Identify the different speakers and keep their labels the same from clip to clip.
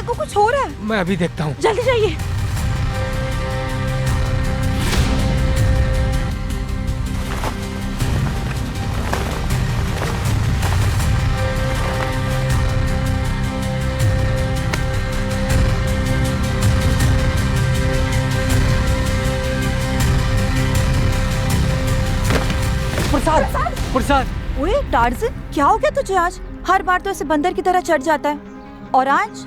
Speaker 1: को कुछ हो रहा है।
Speaker 2: मैं अभी देखता हूँ।
Speaker 1: जल्दी जाइए।
Speaker 2: प्रसाद, प्रसाद।
Speaker 1: ओए टार्ज़न, क्या हो गया तुझे आज? हर बार तो ऐसे बंदर की तरह चढ़ जाता है, और आज?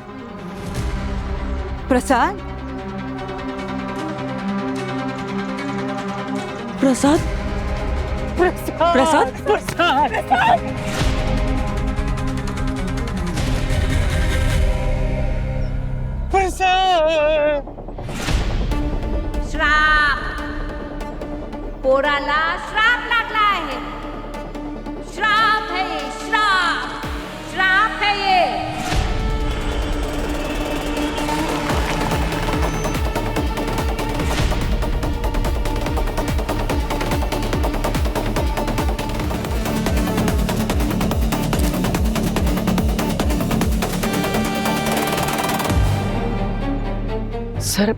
Speaker 1: प्रसाद, प्रसाद, प्रसाद, प्रसाद।
Speaker 3: श्राप, पोराला श्राप लागला आहे। श्राप है ये, श्राप, श्राप है ये।
Speaker 4: सर,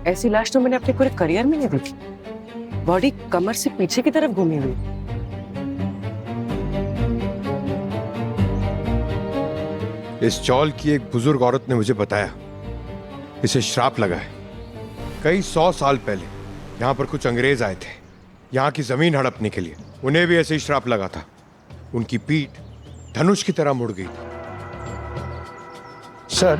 Speaker 4: ऐसी लाश तो मैंने अपने पूरे करियर में नहीं देखी। बॉडी कमर से पीछे की तरफ घूमी हुई।
Speaker 5: इस चौल की एक बुजुर्ग औरत ने मुझे बताया इसे श्राप लगा है। कई 100 साल पहले यहाँ पर कुछ अंग्रेज आए थे यहाँ की जमीन हड़पने के लिए। उन्हें भी ऐसे ही श्राप लगा था। उनकी पीठ धनुष की तरह मुड़ गई थी।
Speaker 6: सर,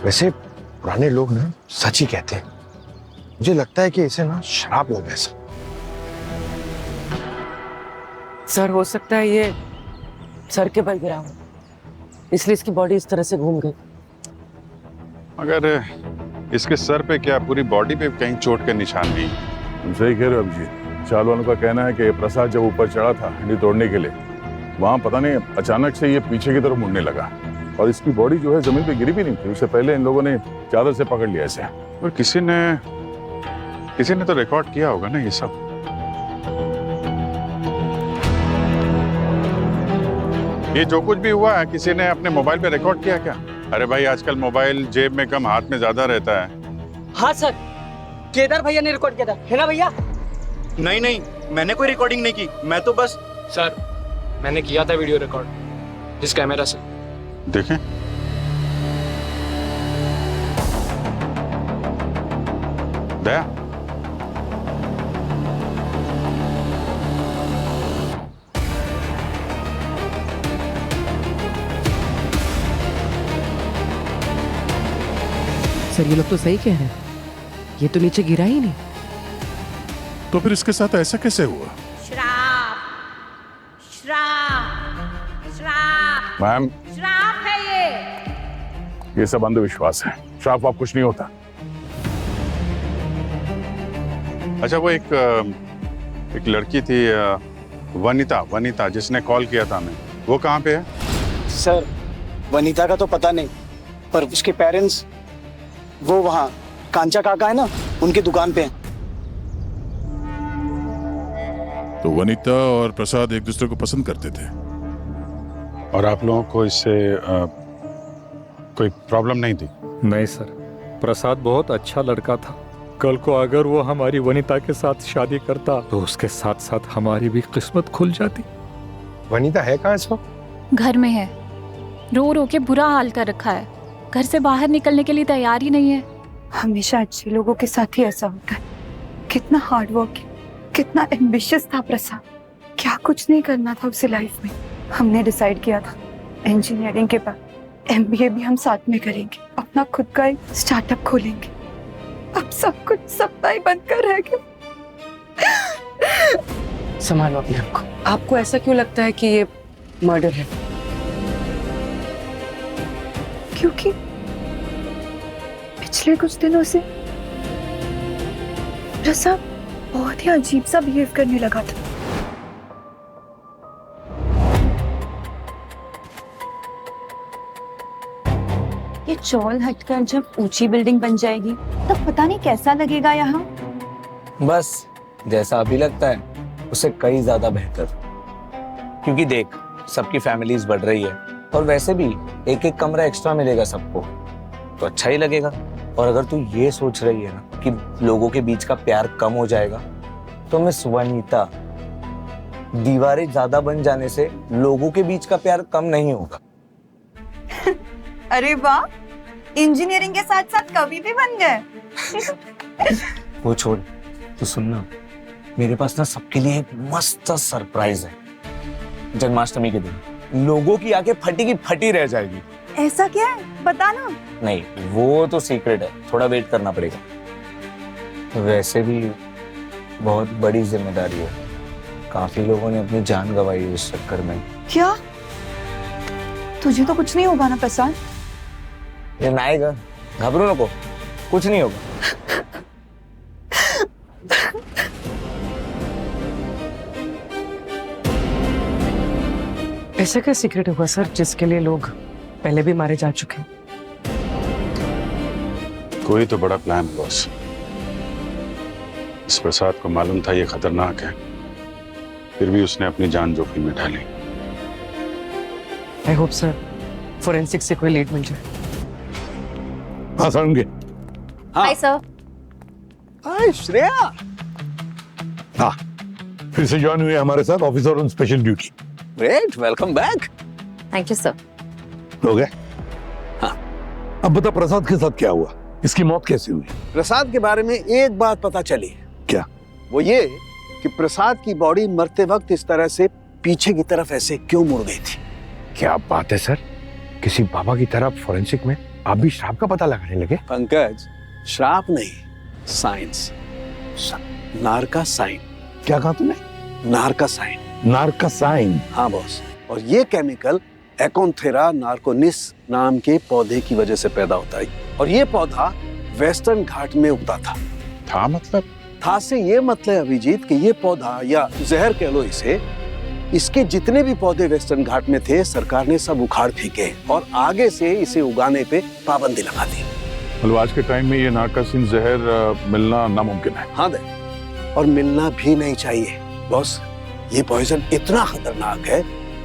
Speaker 6: वैसे पुराने लोग ना सच ही कहते हैं। मुझे लगता है कि इसे ना शराब लगा है।
Speaker 4: सर, हो सकता है ये सर के बल गिरा हो, इसलिए इसकी बॉडी इस तरह से घूम गई।
Speaker 7: अगर इसके सर पे क्या पूरी बॉडी पे कहीं चोट के निशान नहीं?
Speaker 8: तुम सही कह रहे हो अभिजीत। चाल वालों का कहना है कि प्रसाद जब ऊपर चढ़ा था हंडी तोड़ने के लिए, वहां पता नहीं अचानक से ये पीछे की तरफ मुड़ने लगा और इसकी बॉडी जो है जमीन पे गिरी भी नहीं थी। उससे पहले इन लोगों ने चादर से पकड़ लिया इसे।
Speaker 7: और किसी ने तो रिकॉर्ड किया होगा ना ये सब। ये जो कुछ भी हुआ है किसी ने अपने मोबाइल पे रिकॉर्ड किया क्या? अरे भाई, आजकल मोबाइल जेब में कम हाथ में ज्यादा रहता है।
Speaker 9: हाँ सर, केदार भैया ने रिकॉर्ड किया था, है ना भैया?
Speaker 10: नहीं नहीं, मैंने कोई रिकॉर्डिंग नहीं की। मैं तो बस
Speaker 2: सर, मैंने किया था वीडियो रिकॉर्ड इस कैमरा से।
Speaker 7: देखें। दया,
Speaker 4: सर, ये लोग तो सही कह रहे हैं। ये तो नीचे गिरा ही नहीं।
Speaker 8: तो फिर इसके साथ ऐसा कैसे हुआ?
Speaker 3: श्राप, श्राप, श्राप,
Speaker 8: मैम,
Speaker 3: श्राप है ये।
Speaker 8: ये सब अंधविश्वास है। श्राप वाप कुछ नहीं होता।
Speaker 7: अच्छा, वो एक लड़की थी वनिता जिसने कॉल किया था हमें, वो कहाँ पे है?
Speaker 10: सर, वनीता का तो पता नहीं, पर उसके पेरेंट्स वो वहाँ कांचा काका है ना, उनकी दुकान पे हैं।
Speaker 8: तो वनिता और प्रसाद एक दूसरे को पसंद करते थे
Speaker 7: और आप लोगों को इससे कोई प्रॉब्लम नहीं थी?
Speaker 11: नहीं सर, प्रसाद बहुत अच्छा लड़का था। कल को अगर वो हमारी वनिता के साथ शादी करता तो उसके साथ साथ हमारी भी किस्मत खुल जाती।
Speaker 6: वनीता है कहाँ इस वक्त?
Speaker 12: घर में है। रो रो के बुरा हाल कर रखा है। घर से बाहर निकलने के लिए तैयार ही नहीं है।
Speaker 1: हमेशा अच्छे लोगों के साथ ही ऐसा होता है। कितना हार्ड वर्किंग, कितना एम्बिशियस था प्रसाद। क्या कुछ नहीं करना था उसे लाइफ में। हमने डिसाइड किया था इंजीनियरिंग के बाद MBA भी हम साथ में करेंगे, अपना खुद का एक स्टार्टअप खोलेंगे। अब सब कुछ सपना ही बनकर रह गया।
Speaker 4: संभालो अपने आप को। आपको ऐसा क्यों लगता है कि ये मर्डर है?
Speaker 1: क्योंकि पिछले कुछ दिनों से प्रसाद बहुत ही अजीब सा बिहेव करने लगा था। ये चौल हटकर जब ऊंची बिल्डिंग बन जाएगी तब पता नहीं कैसा लगेगा यहाँ।
Speaker 10: बस जैसा अभी लगता है उससे कई ज्यादा बेहतर। क्योंकि देख, सबकी फैमिलीज बढ़ रही है
Speaker 13: और वैसे भी एक एक कमरा एक्स्ट्रा मिलेगा सबको, तो अच्छा ही लगेगा। और अगर तू ये सोच रही है ना कि लोगों के बीच का प्यार कम हो जाएगा, तो मिस वनीता, दीवारें ज्यादा बन जाने से लोगों के बीच का प्यार कम नहीं होगा।
Speaker 1: अरे वाह, इंजीनियरिंग के साथ साथ कवि भी बन गए।
Speaker 13: वो छोड़, तू सुनना, मेरे पास ना सबके लिए एक मस्त सरप्राइज है। जन्माष्टमी के दिन लोगों की आंखें फटी की फटी रह जाएगी।
Speaker 1: ऐसा क्या है, बताना।
Speaker 13: नहीं, वो तो सीक्रेट है, थोड़ा वेट करना पड़ेगा। वैसे भी बहुत बड़ी जिम्मेदारी है, काफी लोगों ने अपनी जान गंवाई है इस चक्कर में।
Speaker 1: क्या? तुझे तो कुछ नहीं होगा ना प्रसाद?
Speaker 13: ये नाएगा, घबरो नको, कुछ नहीं होगा।
Speaker 4: ऐसा क्या सीक्रेट होगा सर जिसके लिए लोग पहले भी मारे जा चुके हैं?
Speaker 7: कोई तो बड़ा प्लान बॉस। इस प्रसाद को मालूम था ये खतरनाक है, फिर भी उसने अपनी जान जोखिम में डाली।
Speaker 4: आई होप सर फोरेंसिक से कोई लीड मिल जाए।
Speaker 8: हाँ समझे।
Speaker 3: Hi sir.
Speaker 10: हाय श्रेया।
Speaker 8: हाँ, फिर से ज्वाइन हुए हमारे साथ officer on special duty.
Speaker 10: Great, welcome back.
Speaker 3: Thank you sir.
Speaker 8: हो गए? हाँ। अब बता प्रसाद के साथ क्या हुआ, इसकी मौत कैसे हुई?
Speaker 10: प्रसाद के बारे में एक बात पता चली।
Speaker 8: क्या?
Speaker 10: वो ये कि प्रसाद की बॉडी मरते वक्त इस तरह से पीछे की तरफ ऐसे क्यों मुड़ गई थी।
Speaker 6: क्या बात है सर, किसी बाबा की तरह फोरेंसिक में आप भी श्राप का पता लगाने लगे?
Speaker 10: पंकज, श्राप नहीं, साइंस, नार का साइन।
Speaker 8: क्या कहा तूने?
Speaker 10: नार का साइन।
Speaker 8: नार का साइन?
Speaker 10: हाँ बॉस, और ये केमिकल एकोन्थेरा नार्कोनिस नाम के पौधे की वजह से पैदा होता है, और ये पौधा वेस्टर्न घाट में उगता था।
Speaker 7: मतलब?
Speaker 10: था से ये मतलब अभिजीत कि ये पौधा या जहर कह लो इसे, इसके जितने भी पौधे वेस्टर्न घाट में थे सरकार ने सब उखाड़ फेंके और आगे से इसे उगाने पे पाबंदी लगा दी।
Speaker 8: मतलब आज के टाइम में ये नार्कोसिन जहर मिलना नामुमकिन है।
Speaker 10: हाँ दे, और मिलना भी नहीं चाहिए बॉस। ये पॉइजन इतना खतरनाक है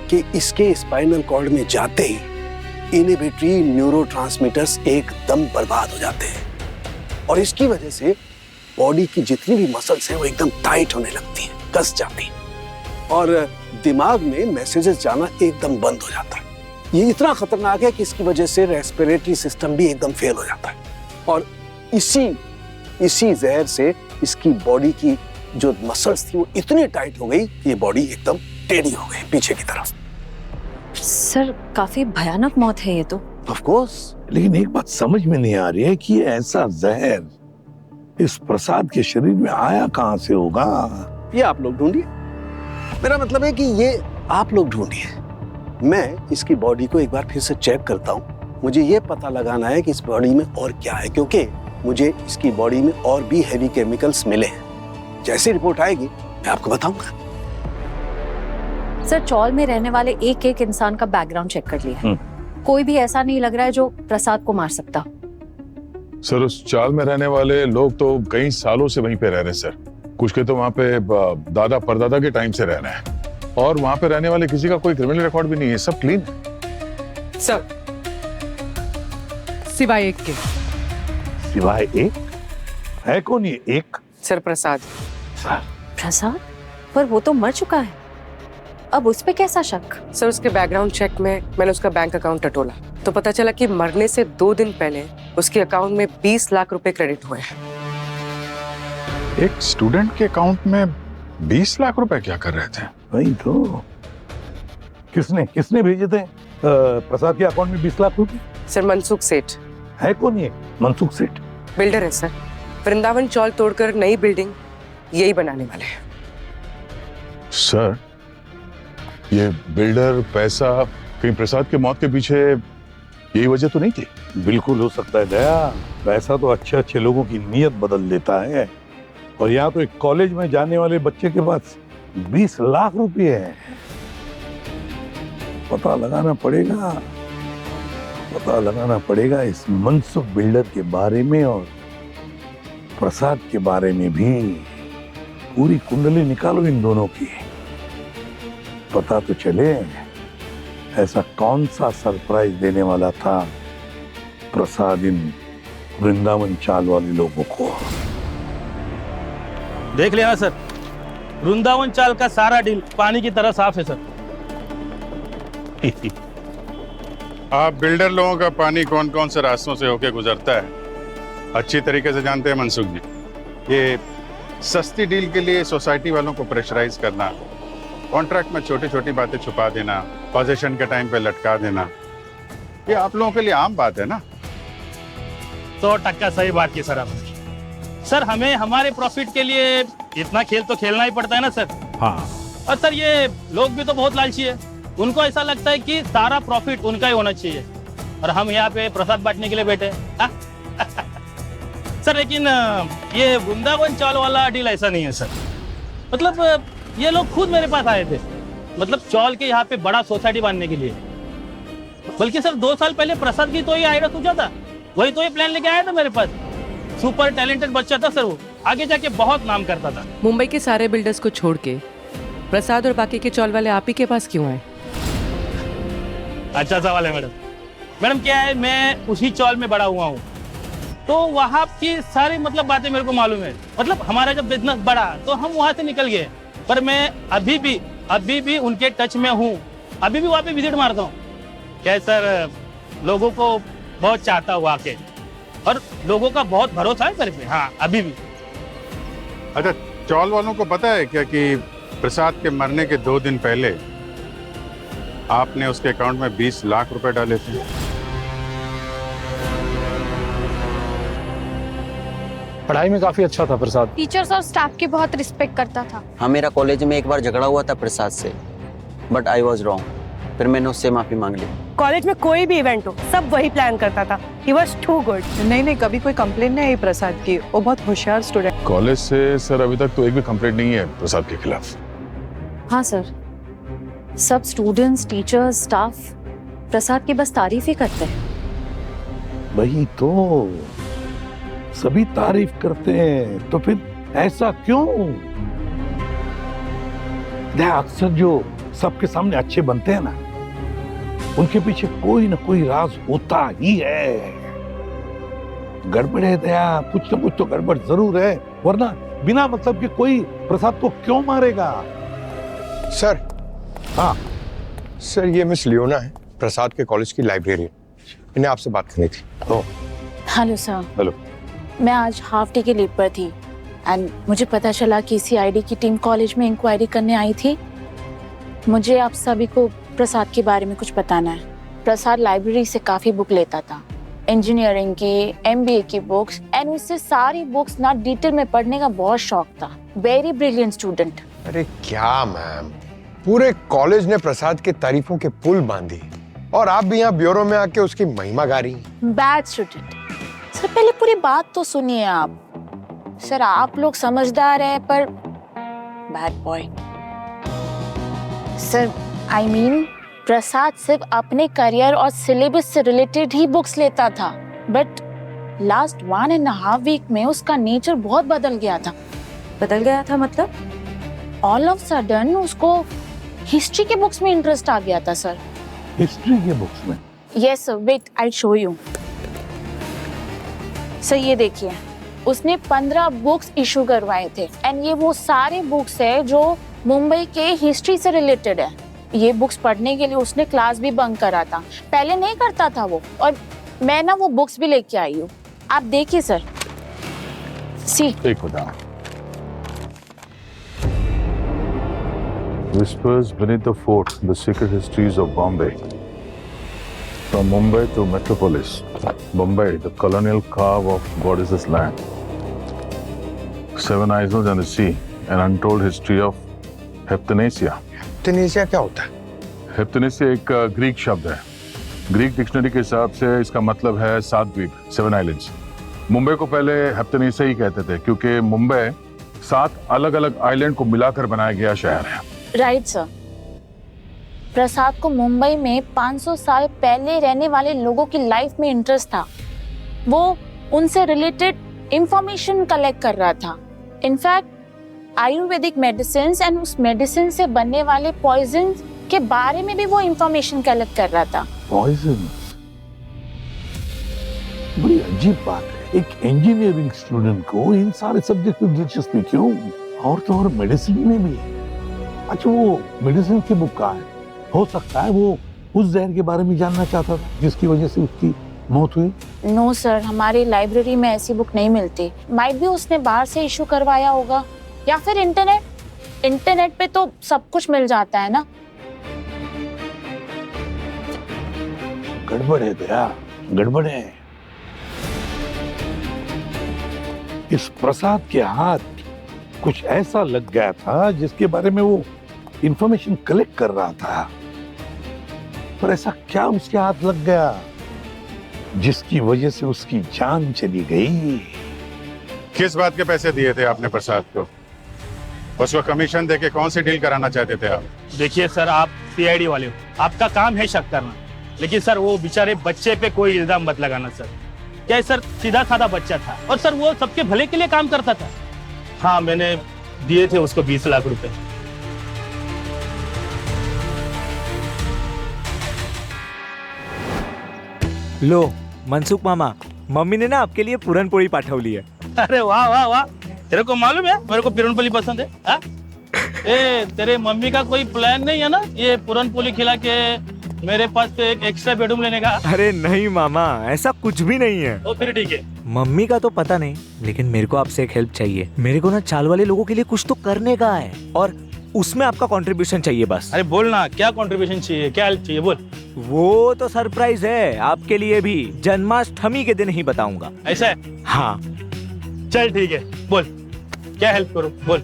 Speaker 10: कि इसके स्पाइनल कॉर्ड में जाते ही इनहिबिटरी न्यूरोट्रांसमीटर्स एकदम बर्बाद हो जाते हैं, और इसकी वजह से बॉडी की जितनी भी मसल्स हैं वो एकदम टाइट होने लगती हैं, कस जाती हैं, और दिमाग में मैसेजेस जाना एकदम बंद हो जाता है। ये इतना खतरनाक है कि इसकी वजह से रेस्पिरेटरी सिस्टम भी एकदम फेल हो जाता है, और इसी जहर से इसकी बॉडी की जो मसल्स थी वो इतनी टाइट हो गई कि ये बॉडी एकदम टेढ़ी हो गई पीछे की तरफ।
Speaker 3: सर काफी भयानक मौत है ये तो।
Speaker 10: ऑफ कोर्स,
Speaker 8: लेकिन एक बात समझ में नहीं आ रही है कि ऐसा जहर इस प्रसाद के शरीर में आया कहां से होगा?
Speaker 10: ये आप लोग ढूंढिए। मेरा मतलब है कि ये आप लोग ढूंढिए, मैं इसकी बॉडी को एक बार फिर से चेक करता हूँ। मुझे ये पता लगाना है कि इस बॉडी में और क्या है, क्योंकि मुझे इसकी बॉडी में और भी हैवी केमिकल्स मिले हैं। जैसी रिपोर्ट आएगी मैं आपको बताऊंगा।
Speaker 3: सर चौल में रहने वाले एक एक इंसान का बैकग्राउंड चेक कर लिया, कोई भी ऐसा नहीं लग रहा है जो प्रसाद को मार सकता।
Speaker 8: सर उस चाल में रहने वाले लोग तो कई सालों से वहीं पे रह रहे हैं सर। कुछ के तो वहाँ पे दादा परदादा के टाइम से रह रहे हैं, और वहाँ पे रहने वाले किसी का कोई क्रिमिनल रिकॉर्ड भी नहीं है, सब क्लीन है।
Speaker 4: सर सिवाय एक के।
Speaker 8: सिवाय एक? है कौन ये एक?
Speaker 4: सर प्रसाद।
Speaker 3: प्रसाद? पर वो तो मर चुका है, अब उस पे कैसा शक?
Speaker 4: सर उसके बैकग्राउंड चेक में मैंने उसका बैंक अकाउंट टटोला तो पता चला कि मरने से 2 दिन पहले उसके अकाउंट में 20 लाख रुपए क्रेडिट हुए हैं।
Speaker 7: एक स्टूडेंट के अकाउंट में 20 लाख रुपए क्या कर रहे थे?
Speaker 8: वही तो। किसने भेजे थे प्रसाद के अकाउंट में 20 लाख रुपए?
Speaker 4: सर मनसुख सेठ।
Speaker 8: है कौन ये मनसुख सेठ?
Speaker 4: बिल्डर है सर, वृंदावन चौल तोड़कर नई बिल्डिंग यही बनाने वाले हैं।
Speaker 8: सर ये बिल्डर पैसा कहीं प्रसाद के मौत के पीछे यही वजह तो नहीं थी? बिल्कुल हो सकता है दया, पैसा तो अच्छे लोगों की नीयत बदल देता है, और यहाँ तो एक कॉलेज में जाने वाले बच्चे के पास 20 लाख रुपए है। पता लगाना पड़ेगा इस मनसुख बिल्डर के बारे में और प्रसाद के बारे में भी। पूरी कुंडली निकालो इन दोनों की, पता तो चले ऐसा कौन सा सरप्राइज देने वाला था प्रसाद इन वृंदावन चाल वाले लोगों को?
Speaker 9: देख लेना सर, वृंदावन चाल का सारा डील पानी की तरह साफ है सर।
Speaker 7: आप बिल्डर लोगों का पानी कौन कौन से रास्तों से होके गुजरता है अच्छी तरीके से जानते हैं मनसुख जी। ये सस्ती डील के लिए सोसाइटी वालों को प्रेशराइज करना, कॉन्ट्रैक्ट में छोटी छोटी बातें छुपा देना, पोजीशन के टाइम पे लटका देना, ये आप लोगों के लिए आम बात है ना।
Speaker 9: 100% सही बात की सर आपने। सर हमें हमारे प्रॉफिट के लिए इतना खेल तो खेलना ही पड़ता है ना सर।
Speaker 8: हाँ।
Speaker 9: और सर ये लोग भी तो बहुत लालची है, उनको ऐसा लगता है कि सारा प्रॉफिट उनका ही होना चाहिए और हम यहाँ पे प्रसाद बांटने के लिए बैठे हैं। सर लेकिन ये वृंदावन चाल वाला डील ऐसा नहीं है सर। मतलब ये लोग खुद मेरे पास आए थे, मतलब चौल के यहाँ पे बड़ा सोसाइटी बांधने के लिए। बल्कि सर 2 साल पहले प्रसाद की तो ये आइडिया सोचा था, वही तो ये प्लान लेके आया था मेरे पास। सुपर टैलेंटेड बच्चा था सर वो, आगे जाके बहुत नाम करता था।
Speaker 4: मुंबई के सारे बिल्डर्स को छोड़ के प्रसाद और बाकी के चौल वाले आप ही के पास क्यों आए?
Speaker 9: अच्छा सवाल है मैडम। मैडम क्या है, मैं उसी चौल में बड़ा हुआ हूँ, तो वहाँ की सारी मतलब बातें मेरे को मालूम है। मतलब हमारा जब बिजनेस बढ़ा तो हम वहाँ से निकल गए, पर मैं अभी भी उनके टच में हूँ, अभी भी वहाँ पे विजिट मारता हूँ। क्या है सर, लोगों को बहुत चाहता हूँ आके, और लोगों का बहुत भरोसा है मेरे पे। हाँ अभी भी।
Speaker 7: अच्छा, चौल वालों को पता है क्या कि प्रसाद के मरने के 2 दिन पहले आपने उसके अकाउंट में 20 लाख रुपए डाले थे?
Speaker 11: पढ़ाई में काफी अच्छा था प्रसाद।
Speaker 12: टीचर्स और स्टाफ की बहुत रिस्पेक्ट करता था।
Speaker 14: हाँ, मेरा कॉलेज में एक बार झगड़ा हुआ था प्रसाद से, बट आई वॉज रॉन्ग। फिर मैंने उससे माफी मांग ली।
Speaker 4: कॉलेज में कोई भी इवेंट हो सब वही प्लान करता था। He was too good। नहीं, कभी कोई कंप्लेंट नहीं आई प्रसाद की, वो बहुत होशियार स्टूडेंट।
Speaker 8: कॉलेज से सर अभी तक तो एक भी कंप्लेंट नहीं है प्रसाद के खिलाफ।
Speaker 15: हाँ सर, सब स्टूडेंट्स, टीचर्स, स्टाफ प्रसाद की बस तारीफ ही करते हैं।
Speaker 8: वही तो, सभी तारीफ करते हैं, तो फिर ऐसा क्यों? अक्सर जो सबके सामने अच्छे बनते हैं ना, उनके पीछे कोई ना कोई राज होता ही है। गड़बड़ है दया, कुछ ना कुछ तो गड़बड़ जरूर है, वरना बिना मतलब के कोई प्रसाद को क्यों मारेगा?
Speaker 5: सर।
Speaker 8: हाँ
Speaker 5: सर, ये मिस लियोना है, प्रसाद के कॉलेज की लाइब्रेरियन। इन्हें आपसे बात करनी थी।
Speaker 15: Hello sir.
Speaker 8: हेलो।
Speaker 15: मैं आज हाफ डे के लीव पर थी एंड मुझे पता चला कि CID की टीम कॉलेज में इंक्वायरी करने आई थी। मुझे आप सभी को प्रसाद के बारे में कुछ बताना है। प्रसाद लाइब्रेरी से काफी बुक लेता था, इंजीनियरिंग की, MBA की बुक्स, एंड उससे सारी बुक्स ना डिटेल में पढ़ने का बहुत शौक था। Very brilliant student.
Speaker 5: अरे क्या मैम, पूरे कॉलेज ने प्रसाद के तारीफों के पुल बांधी और आप भी यहाँ ब्यूरो में आके उसकी महिमा गा रही।
Speaker 15: Bad student. सर पहले पूरी बात तो सुनिए आप। सर आप लोग समझदार हैं पर bad boy. Sir I mean, प्रसाद सिर्फ अपने करियर और सिलेबस से रिलेटेड ही बुक्स लेता था, बट लास्ट 1.5 वीक में उसका नेचर बहुत बदल गया था। बदल गया था मतलब? ऑल ऑफ सडन उसको हिस्ट्री के बुक्स में इंटरेस्ट आ गया था सर।
Speaker 8: हिस्ट्री के बुक्स में?
Speaker 15: Yes sir, wait I show you. Sir ये देखिए, उसने 15 बुक्स इशू करवाए थे एंड ये वो सारे बुक्स है जो मुंबई के हिस्ट्री से रिलेटेड है। ये बुक्स पढ़ने के लिए उसने क्लास भी बंक करा था, पहले नहीं करता था वो, और मैं ना वो बुक्स भी लेके आई हूँ, आप देखिए सर। सी
Speaker 8: एक बता। Whispers beneath the fort, the secret histories of Bombay. From Mumbai to Metropolis, Bombay, the colonial carve of goddesses' land. 7 islands and the sea, an untold history of Heptanasia.
Speaker 5: हेप्तनेसिया क्या होता है?
Speaker 8: हेप्तनेसिया एक ग्रीक शब्द है। Greek dictionary के हिसाब से इसका मतलब है 7 द्वीप, 7 आइलैंड्स। मुंबई को पहले हेप्तनेसिया ही कहते थे क्योंकि मुंबई 7 अलग अलग आइलैंड को मिलाकर बनाया गया शहर है।
Speaker 15: Right sir. प्रसाद को मुंबई में 500 साल पहले रहने वाले लोगों की लाइफ में इंटरेस्ट था। वो उनसे रिलेटेड इंफॉर्मेशन कलेक्ट कर रहा था। इनफैक्ट आयुर्वेदिक मेडिसिन एंड उस मेडिसिन से बनने वाले पॉइजन के बारे में भी वो इंफॉर्मेशन कलेक्ट कर रहा था।
Speaker 8: पॉइजन, बड़ी अजीब बात है, एक इंजीनियरिंग स्टूडेंट को इन सारे सब्जेक्ट में दिलचस्पी क्यों? और तो और मेडिसिन में भी। अच्छा, वो मेडिसिन की बुक कहाँ है? हो सकता है वो उस जहर के बारे में जानना चाहता था जिसकी वजह से उसकी मौत हुई।
Speaker 15: नो सर, हमारी लाइब्रेरी में ऐसी बुक नहीं मिलती। माइट भी उसने बाहर से इशू करवाया होगा, या फिर इंटरनेट पे तो सब कुछ मिल जाता है ना।
Speaker 8: गड़बड़ है दया, गड़बड़ है। इस प्रसाद के हाथ कुछ ऐसा लग गया था जिसके बारे में वो इंफॉर्मेशन कलेक्ट कर रहा था, पर ऐसा क्या उसके हाथ लग गया जिसकी वजह से उसकी जान चली गई?
Speaker 7: किस बात के पैसे दिए थे आपने प्रसाद को? उसको कमीशन देके कौन सी डील कराना चाहते थे आप?
Speaker 9: देखिए सर, आप सीआईडी वाले हो, आपका काम है शक करना, लेकिन सर वो बेचारे बच्चे पे कोई इल्जाम मत लगाना सर। क्या है सर, सीधा साधा बच्चा था और सर वो सबके भले के लिए काम करता था। हाँ, मैंने दिए थे उसको 20 लाख रुपए।
Speaker 13: लो मनसुख मामा, मम्मी ने ना आपके लिए पुरणपोळी पाठवली है।
Speaker 9: अरे वाह वाह वाह, तेरे को मालूम है मेरे को पुरणपोली पसंद है। हा? ए, तेरे मम्मी का कोई प्लान नहीं है ना ये पुरणपोली खिला के मेरे पास तो एक एक्स्ट्रा बेडरूम लेने का?
Speaker 13: अरे नहीं मामा, ऐसा कुछ भी नहीं है।
Speaker 9: तो फिर ठीक है।
Speaker 13: मम्मी का तो पता नहीं, लेकिन मेरे को आपसे एक हेल्प चाहिए। मेरे को ना चाल वाले लोगों के लिए कुछ तो करने का है और उसमें आपका कंट्रीब्यूशन चाहिए बस।
Speaker 9: अरे बोल ना, क्या कंट्रीब्यूशन चाहिए, क्या हेल्प चाहिए, बोल।
Speaker 13: वो तो सरप्राइज है आपके लिए भी, जन्माष्टमी के दिन ही बताऊंगा।
Speaker 9: ऐसा है?
Speaker 13: हाँ
Speaker 9: चल ठीक है, बोल क्या हेल्प करो, बोल।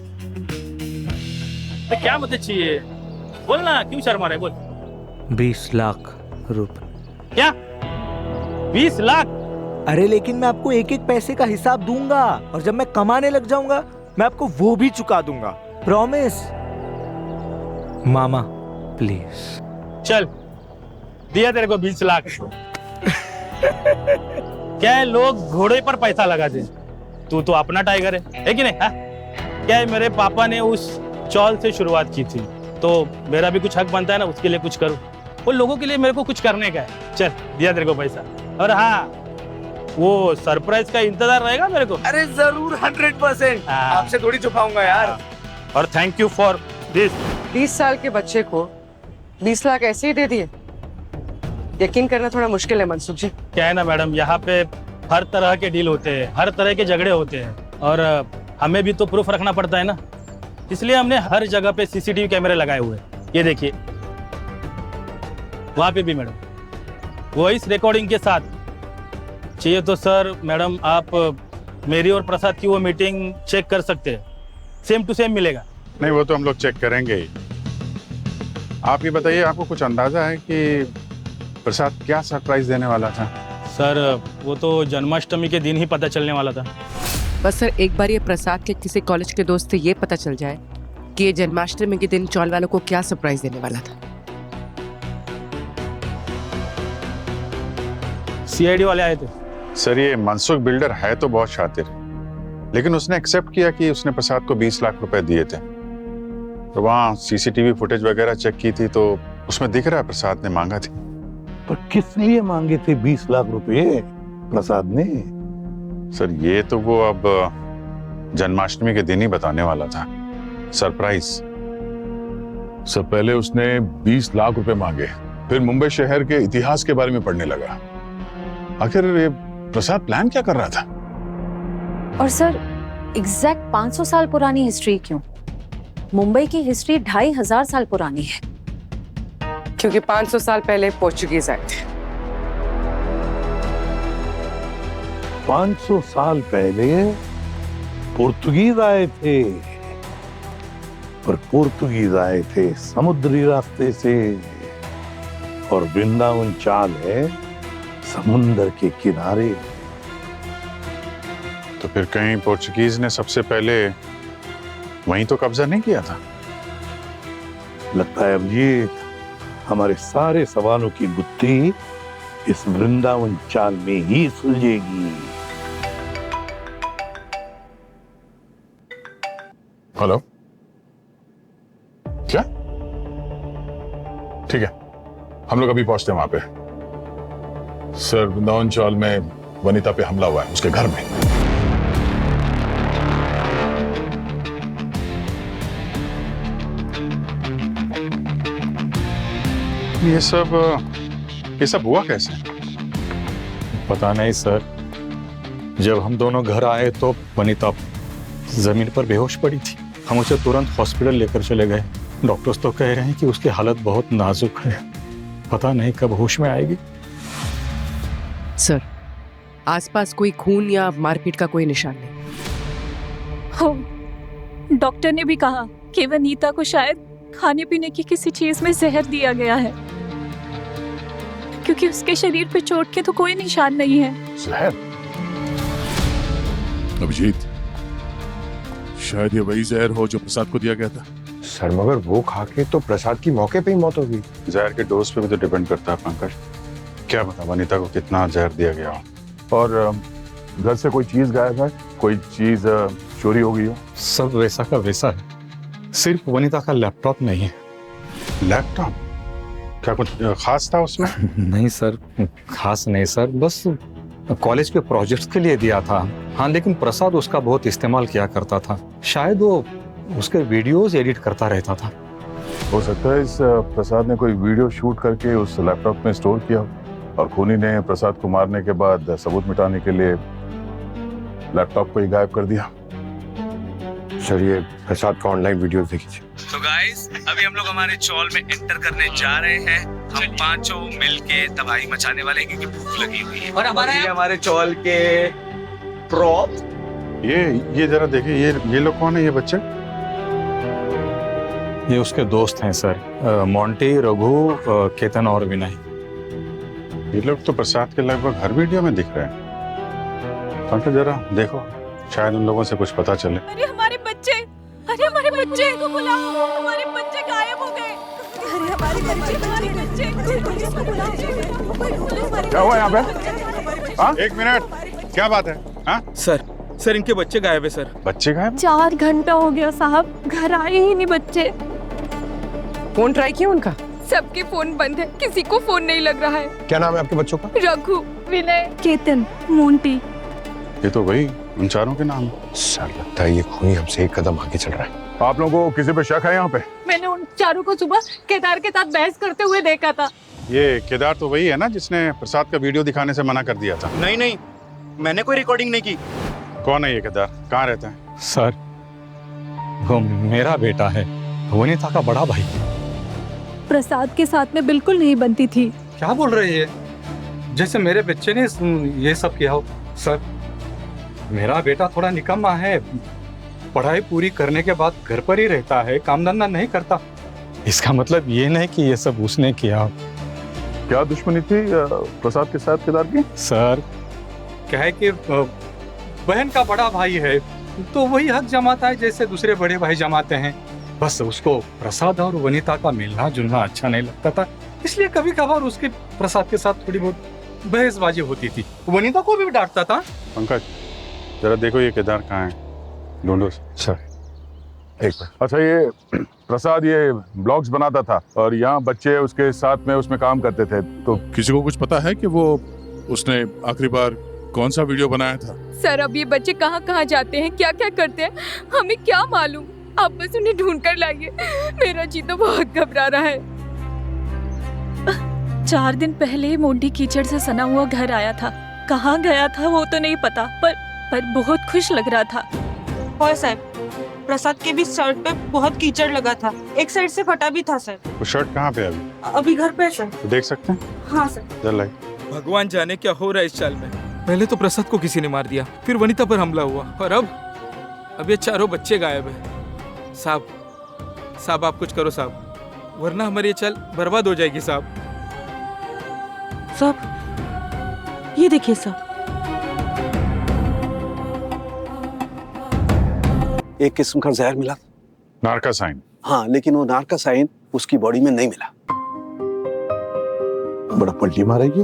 Speaker 9: तो क्या मदद चाहिए, बोल ना, क्यों शर्मा रहे, बोल।
Speaker 13: 20 लाख रुपए।
Speaker 9: क्या 20 लाख?
Speaker 13: अरे लेकिन मैं आपको एक एक पैसे का हिसाब दूंगा और जब मैं कमाने लग जाऊंगा मैं आपको वो भी चुका दूंगा, प्रॉमिस। Mama please.
Speaker 9: चल दिया तेरे को 20 लाख। क्या है, लोग घोड़े पर पैसा लगाते, तू तो अपना टाइगर है कि नहीं? हा? क्या है, मेरे पापा ने उस चौल से शुरुआत की थी तो मेरा भी कुछ हक बनता है ना, उसके लिए कुछ करूं। वो लोगों के लिए मेरे को कुछ करने का है। चल दिया तेरे को पैसा। और हाँ, वो सरप्राइज का इंतजार रहेगा मेरे को।
Speaker 13: अरे जरूर, 100%। आपसे थोड़ी छुपाऊंगा यार।
Speaker 9: और थैंक यू फॉर दिस।
Speaker 4: 20 साल के बच्चे को 20 लाख ऐसे ही दे दिए? यकीन करना थोड़ा मुश्किल है मनसुख जी।
Speaker 9: क्या है ना मैडम, यहाँ पे हर तरह के डील होते हैं, हर तरह के झगड़े होते हैं और हमें भी तो प्रूफ रखना पड़ता है ना, इसलिए हमने हर जगह पे सीसीटीवी कैमरे लगाए हुए हैं। ये देखिए, वहाँ पे भी मैडम, वो इस रिकॉर्डिंग के साथ। चाहिए तो सर मैडम आप मेरी और प्रसाद की वो मीटिंग चेक कर सकते हैं, सेम टू सेम मिलेगा।
Speaker 7: नहीं, वो तो हम लोग चेक करेंगे ही। आप ये बताइए, आपको कुछ अंदाजा है कि प्रसाद क्या सरप्राइज देने वाला था?
Speaker 9: सर वो तो जन्माष्टमी के दिन ही पता चलने वाला था।
Speaker 4: बस सर एक बार ये प्रसाद के किसी कॉलेज के दोस्त से ये पता चल जाए कि ये जन्माष्टमी के दिन चौल वालों को क्या सरप्राइज देने वाला था।
Speaker 9: सीआईडी वाले आए थे।
Speaker 7: सर ये मनसुख बिल्डर है तो बहुत शातिर, लेकिन उसने एक्सेप्ट किया कि उसने प्रसाद को 20 लाख रुपए दिए थे। तो वहाँ सीसीटीवी फुटेज वगैरह चेक की थी तो उसमें दिख रहा है प्रसाद ने मांगा थी।
Speaker 8: पर किस लिए मांगे थे 20 लाख रुपए प्रसाद ने?
Speaker 7: सर ये तो वो अब जन्माष्टमी के दिन ही बताने वाला था, सरप्राइज।
Speaker 8: सर पहले उसने 20 लाख रुपए मांगे, फिर मुंबई शहर के इतिहास के बारे में पढ़ने लगा। आखिर ये प्रसाद प्लान क्या कर रहा था?
Speaker 16: और सर एग्जैक्ट 500 साल पुरानी हिस्ट्री क्यों? मुंबई की हिस्ट्री 2500 साल पुरानी है।
Speaker 4: क्योंकि 500 साल पहले पोर्चुगीज आए थे।
Speaker 8: 500 साल पहले पुर्तगीज आए थे, पर पुर्तगीज आए थे समुद्री रास्ते से और वृंदावन चाल है समुद्र के किनारे।
Speaker 7: तो फिर कहीं पोर्चुगीज ने सबसे पहले वहीं तो कब्जा नहीं किया था?
Speaker 8: लगता है अब ये हमारे सारे सवालों की गुत्थी इस वृंदावन चाल में ही सुलझेगी। हेलो, क्या ठीक है, हम लोग अभी पहुंचते हैं वहां पे। सर, वृंदावन चौल में वनिता पे हमला हुआ है, उसके घर में।
Speaker 7: ये सब हुआ कैसे?
Speaker 11: पता नहीं सर, जब हम दोनों घर आए तो वनिता जमीन पर बेहोश पड़ी थी। हम उसे तुरंत हॉस्पिटल लेकर चले गए। डॉक्टर्स तो कह रहे हैं कि उसकी हालत बहुत नाजुक है, पता नहीं कब होश में आएगी।
Speaker 4: सर, आसपास कोई खून या मारपीट का कोई निशान नहीं।
Speaker 12: हो, डॉक्टर ने भी कहा कि वनीता को शायद खाने पीने की किसी चीज में जहर दिया गया है, क्योंकि उसके शरीर पे चोट के तो कोई निशान नहीं है।
Speaker 8: जहर? अभिजीत, शायद ये वही जहर हो जो प्रसाद को दिया गया था।
Speaker 6: सर, मगर वो खा के तो प्रसाद की मौके पे ही मौत हो गई।
Speaker 7: जहर के डोज पे भी तो डिपेंड करता है पंकज। क्या पता वनिता को कितना जहर दिया गया हो।
Speaker 8: और घर से कोई चीज गायब है? कोई चीज चोरी हो गई हो?
Speaker 11: सब वैसा का वैसा है, सिर्फ वनिता का लैपटॉप नहीं है।
Speaker 7: लैपटॉप? क्या कुछ खास था उसमें?
Speaker 11: नहीं सर, खास नहीं सर, बस कॉलेज के प्रोजेक्ट्स के लिए दिया था। हाँ, लेकिन प्रसाद उसका बहुत इस्तेमाल किया करता था। शायद वो उसके वीडियोस एडिट करता रहता था।
Speaker 8: हो सकता है इस प्रसाद ने कोई वीडियो शूट करके उस लैपटॉप में स्टोर किया और खूनी ने प्रसाद को मारने के बाद सबूत मिटाने के लिए लैपटॉप को ही गायब कर दिया।
Speaker 6: सर, ये प्रसाद का ऑनलाइन वीडियो देखिए।
Speaker 13: तो गाइस, अभी हम लोग हमारे चौल में एंटर करने जा रहे हैं। हम पांचों मिलके तबाही मचाने वाले हैं, क्योंकि भूख लगी हुई है। और हमारे चौल के प्रॉप।
Speaker 7: ये जरा देखिए, ये लोग कौन है? ये बच्चे?
Speaker 11: ये उसके दोस्त हैं सर, मोंटी, रघु, केतन और विनय।
Speaker 7: ये लोग तो प्रसाद के लगभग हर वीडियो में दिख रहे हैं। पंकज, जरा देखो, शायद उन लोगों से कुछ पता चले।
Speaker 12: अरे हमारे बच्चे को बुलाओ, हमारे बच्चे गायब हो गए। अरे हमारे बच्चे पुलिस को बुलाओ।
Speaker 8: क्या हुआ यहाँ पे? हाँ?
Speaker 7: 1 मिनट, क्या बात है? हाँ
Speaker 2: सर इनके बच्चे गायब है सर।
Speaker 7: बच्चे गायब?
Speaker 12: 4 घंटा हो गया साहब, घर आए ही नहीं बच्चे।
Speaker 4: फोन ट्राई किया उनका?
Speaker 12: सबके फोन बंद है, किसी को फोन नहीं लग रहा है।
Speaker 6: क्या नाम है आपके बच्चों का?
Speaker 12: रघु, विनय, केतन, मोंटी।
Speaker 7: ये तो वही उन चारों के नाम।
Speaker 6: सर, लगता है ये खूनी हमसे एक कदम आगे चल रहा है।
Speaker 8: आप लोगों को किसी पे शक है यहाँ पे?
Speaker 12: मैंने उन चारों को सुबह केदार के साथ बहस करते हुए देखा था।
Speaker 7: ये केदार तो वही है ना जिसने प्रसाद का वीडियो दिखाने से मना कर दिया था?
Speaker 2: नहीं, मैंने कोई रिकॉर्डिंग नहीं की।
Speaker 7: कौन है ये केदार? कहाँ रहता है?
Speaker 11: सर, वो मेरा बेटा है, वनिता का बड़ा भाई।
Speaker 12: प्रसाद के साथ में बिल्कुल नहीं बनती थी।
Speaker 11: क्या बोल रही है? जैसे मेरे बच्चे ने ये सब किया हो। सर, मेरा बेटा थोड़ा निकम्मा है, पढ़ाई पूरी करने के बाद घर पर ही रहता है, काम धंधा नहीं करता। इसका मतलब ये नहीं कि ये सब उसने किया।
Speaker 8: क्या दुश्मनी थी प्रसाद के साथ केदार की?
Speaker 11: सर, क्या है कि बहन का बड़ा भाई है तो वही हक जमाता है जैसे दूसरे बड़े भाई जमाते हैं। बस उसको प्रसाद और वनिता का मिलना जुलना अच्छा नहीं लगता था, इसलिए कभी कभार उसके प्रसाद के साथ थोड़ी बहुत बहसबाजी होती थी। वनिता को भी डांटता था।
Speaker 7: पंकज, जरा देखो ये केदार कहाँ है, ढूंढो।
Speaker 6: सर, एक मिनट।
Speaker 8: अच्छा, ये प्रसाद ये ब्लॉग्स बनाता था और यहाँ बच्चे उसके साथ में उसमें काम करते थे, तो
Speaker 17: किसी को कुछ पता है कि वो उसने आखिरी बार कौन सा वीडियो बनाया था?
Speaker 12: सर, अब ये बच्चे कहाँ कहाँ जाते हैं, क्या क्या करते हैं, हमें क्या मालूम। आप बस उन्हें ढूंढ कर लाइए, मेरा जी तो बहुत घबरा रहा है। 4 दिन पहले मोंटी कीचड़ से सना हुआ घर आया था। कहाँ गया था वो तो नहीं पता, पर बहुत खुश लग रहा था।
Speaker 18: और साहब, प्रसाद के भी शर्ट पे बहुत कीचड़ लगा था, एक साइड से फटा भी था सर।
Speaker 7: वो शर्ट कहाँ पे अभी?
Speaker 18: अभी घर पे सर।
Speaker 7: तो देख सकते हैं?
Speaker 18: हाँ सर।
Speaker 7: चल आई।
Speaker 2: भगवान जाने क्या हो रहा है इस चाल में। पहले तो प्रसाद को किसी ने मार दिया, फिर वनिता पर हमला हुआ, और अब ये चारों बच्चे गायब है। साहब आप कुछ करो साहब, वरना हमारी ये चाल बर्बाद हो जाएगी साहब।
Speaker 18: साहब, ये देखिए साहब,
Speaker 10: एक किस्म का जहर मिला।
Speaker 7: नार्कासाइन?
Speaker 10: हाँ, लेकिन वो नार्कासाइन उसकी बॉडी में नहीं मिला।
Speaker 8: बड़ा पलटी मारेगी।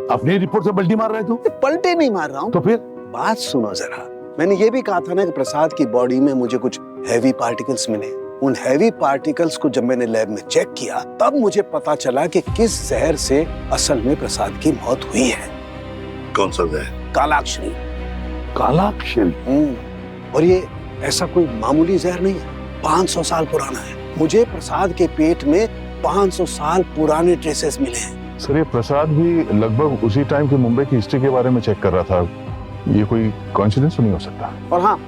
Speaker 8: अपनी रिपोर्ट से पलटी मार रहे हो?
Speaker 10: पलटे नहीं मार रहा हूँ।
Speaker 8: तो फिर
Speaker 10: बात सुनो जरा। मैंने ये भी कहा था ना कि प्रसाद की बॉडी में मुझे कुछ हैवी पार्टिकल्स मिले, उन हैवी पार्टिकल्स को जब मैंने लैब में चेक किया तब मुझे पता चला कि किस जहर से असल में प्रसाद की मौत हुई है।
Speaker 6: कौन सा जहर?
Speaker 10: कालाक्षरी।
Speaker 6: कालाक्षरी?
Speaker 10: और ये ऐसा कोई मामूली जहर नहीं है, 500 साल पुराना है। मुझे प्रसाद के पेट में 500 साल पुराने ट्रेसेस मिले हैं।
Speaker 8: सर ये प्रसाद भी लगभग उसी टाइम की मुंबई की हिस्ट्री के बारे में चेक कर रहा था, ये कोई कोइंसिडेंस नहीं हो सकता।
Speaker 10: और हाँ,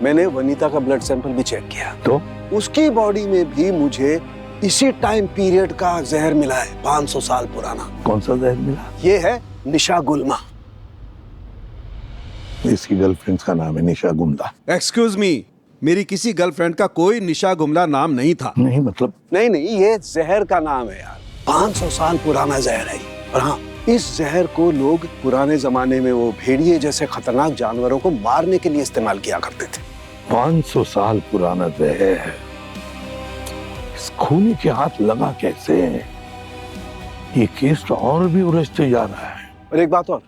Speaker 10: मैंने वनीता का ब्लड सैंपल भी चेक किया तो उसकी बॉडी में भी मुझे इसी टाइम पीरियड का जहर मिला है, 500 साल पुराना।
Speaker 6: कौन सा जहर मिला?
Speaker 10: ये है निशा गुल्मा।
Speaker 6: इसकी गर्लफ्रेंड का नाम है निशा गुमला।
Speaker 19: एक्सक्यूज मी, मेरी किसी गर्लफ्रेंड का कोई निशा गुमला नाम नहीं था।
Speaker 6: नहीं मतलब?
Speaker 10: नहीं, ये जहर का नाम है यार, 500 साल पुराना जहर है। और हाँ, इस जहर को लोग पुराने जमाने में वो भेड़िए जैसे खतरनाक जानवरों को मारने के लिए इस्तेमाल किया करते थे।
Speaker 6: 500 साल पुराना जहर है, इस खूनी के हाथ लगा कैसे? ये केस तो और भी उलझते जा रहा है।
Speaker 10: और एक बात और,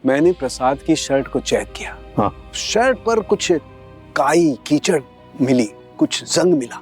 Speaker 10: मैंने प्रसाद की शर्ट को चेक किया।
Speaker 6: हाँ।
Speaker 10: शर्ट पर कुछ काई कीचड़ मिली, कुछ जंग मिला।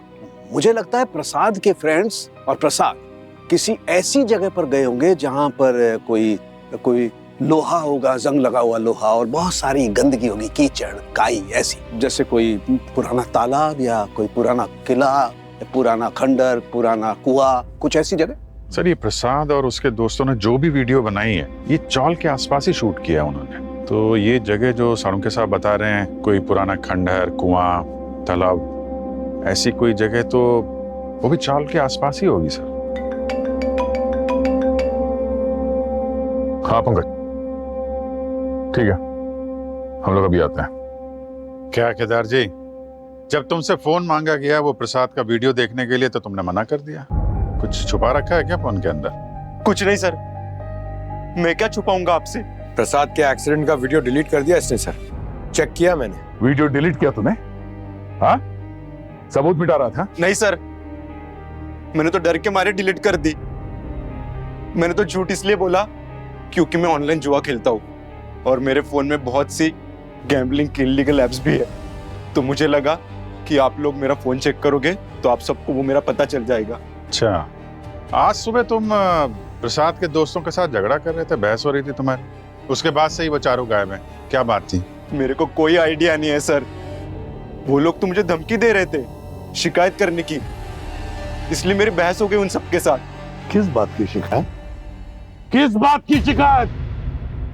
Speaker 10: मुझे लगता है प्रसाद के फ्रेंड्स और प्रसाद किसी ऐसी जगह पर गए होंगे जहां पर कोई लोहा होगा, जंग लगा हुआ लोहा, और बहुत सारी गंदगी होगी, कीचड़ काई ऐसी, जैसे कोई पुराना तालाब या कोई पुराना किला, पुराना खंडर, पुराना कुआं, कुछ ऐसी जगह।
Speaker 7: सर ये प्रसाद और उसके दोस्तों ने जो भी वीडियो बनाई है ये चौल के आसपास ही शूट किया उन्होंने। तो ये जगह जो सारुंके साहब बता रहे हैं, कोई पुराना खंडहर, कुआं, तालाब, ऐसी कोई जगह तो वो भी चौल के आसपास ही होगी सर।
Speaker 8: हाँ पंकज, ठीक है, हम लोग अभी आते हैं।
Speaker 7: क्या केदार जी, जब तुमसे फोन मांगा गया वो प्रसाद का वीडियो देखने के लिए तो तुमने मना कर दिया। कुछ छुपा रखा है क्या फोन के अंदर?
Speaker 20: कुछ नहीं सर, मैं क्या छुपाऊंगा आपसे।
Speaker 5: प्रसाद के एक्सीडेंट का वीडियो डिलीट कर दिया इसने सर, चेक किया मैंने।
Speaker 8: वीडियो डिलीट किया तूने? हाँ, सबूत मिटा रहा था?
Speaker 20: नहीं सर, मैंने तो डर के मारे डिलीट कर दी। मैंने तो झूठ इसलिए बोला क्योंकि मैं ऑनलाइन जुआ खेलता हूँ और मेरे फोन में बहुत सी गैम्बलिंग इल्लीगल एप्स भी है। तो मुझे लगा कि आप लोग मेरा फोन चेक करोगे तो आप सबको वो मेरा पता चल जाएगा।
Speaker 7: अच्छा, आज सुबह तुम प्रसाद के दोस्तों के साथ झगड़ा कर रहे थे, बहस हो रही थी तुम्हारी, उसके बाद से ही वो चारों गायब हैं। क्या बात थी?
Speaker 20: मेरे को कोई आइडिया नहीं है सर। वो लोग तो मुझे धमकी दे रहे थे शिकायत करने की, इसलिए मेरी बहस हो गई उन सबके साथ।
Speaker 6: किस बात की शिकायत? किस बात की शिकायत?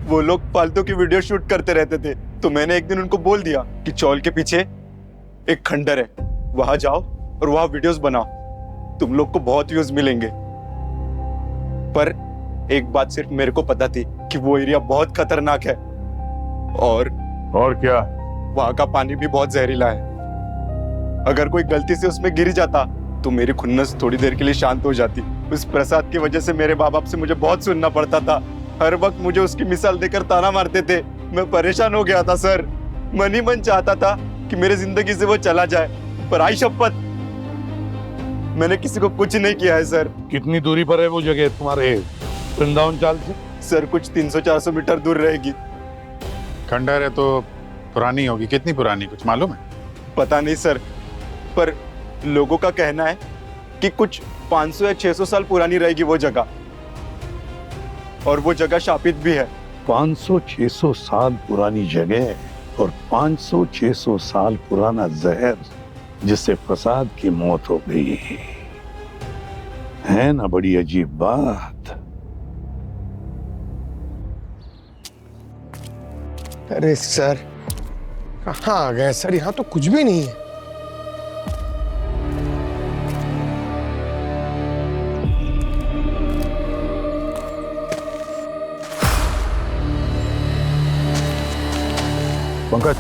Speaker 20: वो लोग फालतू की वीडियो शूट करते रहते थे, तो मैंने एक दिन उनको बोल दिया कि चौल के पीछे एक खंडर है, वहां जाओ और वहां वीडियोस बनाओ, तुम लोग को बहुत व्यूज मिलेंगे। पर एक बात सिर्फ मेरे को पता थी कि वो एरिया बहुत खतरनाक है और
Speaker 8: क्या?
Speaker 20: वहां का पानी भी बहुत जहरीला है। अगर कोई गलती से उसमें गिर जाता तो मेरी खुन्नस थोड़ी देर के लिए शांत हो जाती। उस प्रसाद की वजह से मेरे माँ बाप से मुझे बहुत सुनना पड़ता था, हर वक्त मुझे उसकी मिसाल देकर ताना मारते थे। मैं परेशान हो गया था सर, मन ही मन चाहता था कि मेरे जिंदगी से वो चला जाए, पर आई शपथ मैंने किसी को कुछ नहीं किया है सर।
Speaker 6: कितनी दूरी पर है वो जगह तुम्हारे वृंदावन चाल से?
Speaker 20: सर कुछ 300-400 मीटर दूर रहेगी।
Speaker 7: खंडहर है तो पुरानी होगी, कितनी पुरानी कुछ मालूम है?
Speaker 20: पता नहीं सर, पर लोगों का कहना है कि कुछ 500 या 600 साल पुरानी रहेगी वो जगह, और वो जगह शापित भी है।
Speaker 6: 500-600 साल पुरानी जगह और 500-600 साल पुराना जहर जिससे प्रसाद की मौत हो गई है ना? बड़ी अजीब बात।
Speaker 5: अरे सर, कहाँ आ गए सर? यहाँ तो कुछ भी नहीं है।
Speaker 8: पंकज,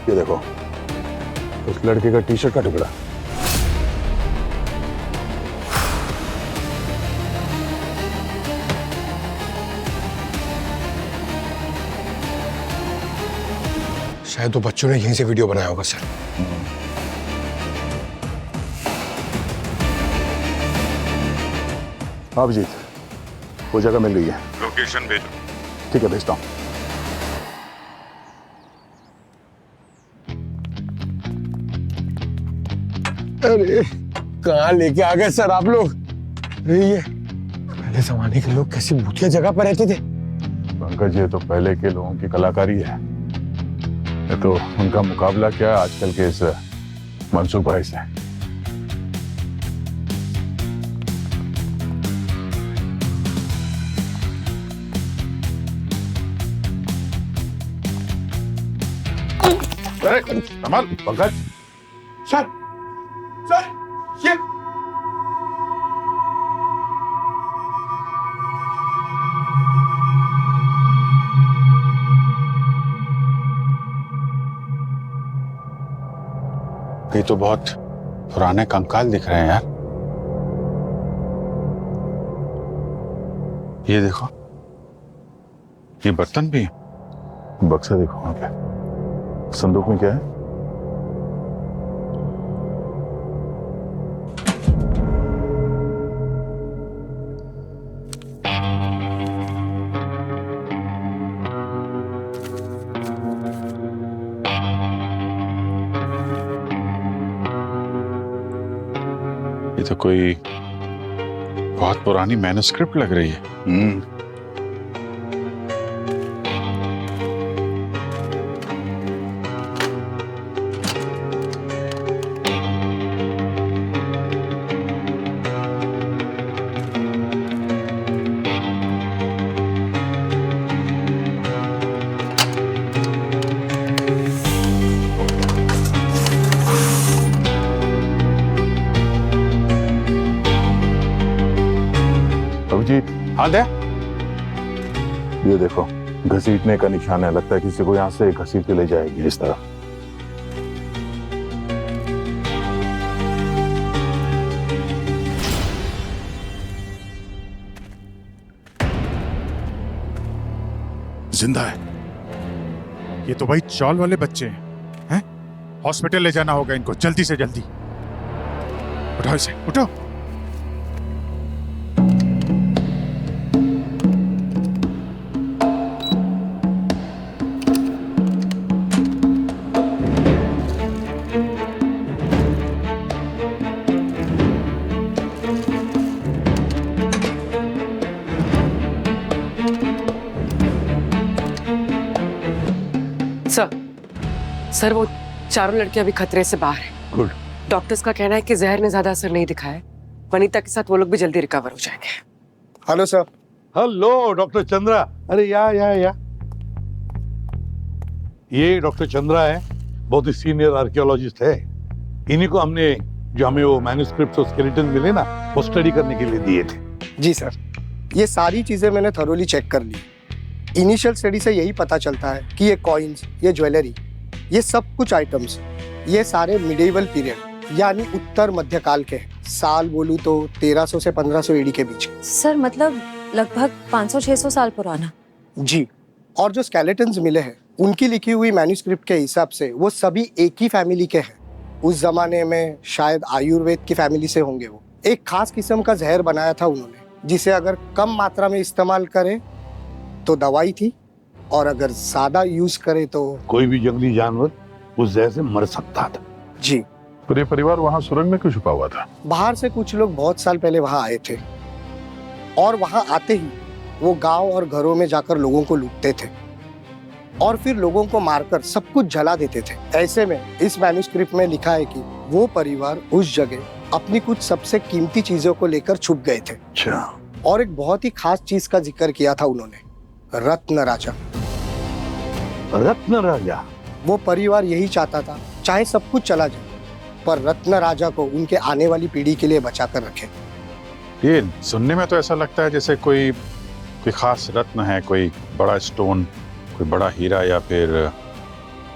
Speaker 8: ये देखो, उस लड़के का टी शर्ट का टुकड़ा।
Speaker 5: शायद तो बच्चों ने यहीं से वीडियो बनाया होगा सर।
Speaker 8: अभिजीत, वो जगह मिल गई है, लोकेशन भेजो। ठीक है, भेजता हूँ।
Speaker 5: अरे कहाँ लेके आ गए सर आप लोग? अरे ये पहले जमाने के लोग कैसी भूतिया जगह पर रहते थे।
Speaker 8: पंकज, ये तो पहले के लोगों की कलाकारी है, ये तो उनका मुकाबला क्या है आजकल के इस मनसुख भाई से। अरे कमाल, पंकज।
Speaker 5: सर सर ये
Speaker 7: ये तो बहुत पुराने कंकाल दिख रहे हैं यार। ये देखो, ये बर्तन भी।
Speaker 8: बक्सा देखो वहां पे, संदूक में क्या है?
Speaker 7: ये तो कोई बहुत पुरानी मैन्युस्क्रिप्ट लग रही है। हाँ दे।
Speaker 8: ये देखो, घसीटने का निशान है, लगता है किसी को यहाँ से घसीट के ले जाएगी इस तरह।
Speaker 17: जिंदा है। ये तो भाई चौल वाले बच्चे हैं। हॉस्पिटल ले जाना होगा इनको, जल्दी से जल्दी। उठाओ इसे, उठाओ।
Speaker 4: सर वो चारों लड़कियां अभी खतरे से बाहर हैं।
Speaker 8: गुड।
Speaker 4: डॉक्टर्स का कहना है कि जहर ने ज्यादा असर नहीं दिखाया है। वनीता के साथ वो लोग भी जल्दी रिकवर हो जाएंगे।
Speaker 19: Hello sir.
Speaker 6: Hello doctor Chandra. अरे या ये डॉक्टर चंद्रा है, बहुत ही सीनियर आर्कियोलॉजिस्ट है। इन्हीं को हमने जो हमें वो मैन्युस्क्रिप्ट और स्केलेटन मिले ना, वो स्टडी करने के लिए दिए थे।
Speaker 21: जी सर, ये सारी चीजें मैंने थरोली चेक कर ली। इनिशियल स्टडी से यही पता चलता है कि ये कॉइन्स, ये ज्वेलरी, ये सब कुछ आइटम्स, ये सारे मिडिवल पीरियड यानी उत्तर मध्यकाल के हैं। साल बोलूं तो 1300 से 1500 एडी के बीच।
Speaker 16: सर मतलब लगभग 500-600 साल पुराना।
Speaker 21: जी, और जो स्केलेटन्स मिले हैं उनकी लिखी हुई मैन्युस्क्रिप्ट के हिसाब से वो सभी एक ही फैमिली के हैं। उस जमाने में शायद आयुर्वेद की फैमिली से होंगे। वो एक खास किस्म का जहर बनाया था उन्होंने, जिसे अगर कम मात्रा में इस्तेमाल करें तो दवाई थी, और अगर ज्यादा यूज करे तो
Speaker 6: कोई भी जंगली जानवर उस जहर से मर सकता था।
Speaker 21: जी।
Speaker 8: पूरे परिवार वहां सुरंग में क्यों छुपा हुआ था?
Speaker 21: बाहर से कुछ लोग बहुत साल पहले वहां आए थे, और वहां आते ही वो गांव और घरों में जाकर लोगों को लूटते थे और फिर लोगों को मारकर सब कुछ जला देते थे। ऐसे में इस मैन्युस्क्रिप्ट में लिखा है कि वो परिवार उस जगह अपनी कुछ सबसे कीमती चीजों को लेकर छुप गए थे।
Speaker 6: अच्छा।
Speaker 21: और एक बहुत ही खास चीज का जिक्र किया था उन्होंने, रत्न राजा।
Speaker 6: रत्न राजा?
Speaker 21: वो परिवार यही चाहता था, चाहे सब कुछ चला जाए, पर रत्न राजा को उनके आने वाली पीढ़ी के लिए बचा कर रखे।
Speaker 7: ये सुनने में तो ऐसा लगता है जैसे कोई खास रत्न है, कोई बड़ा स्टोन, कोई बड़ा हीरा, या फिर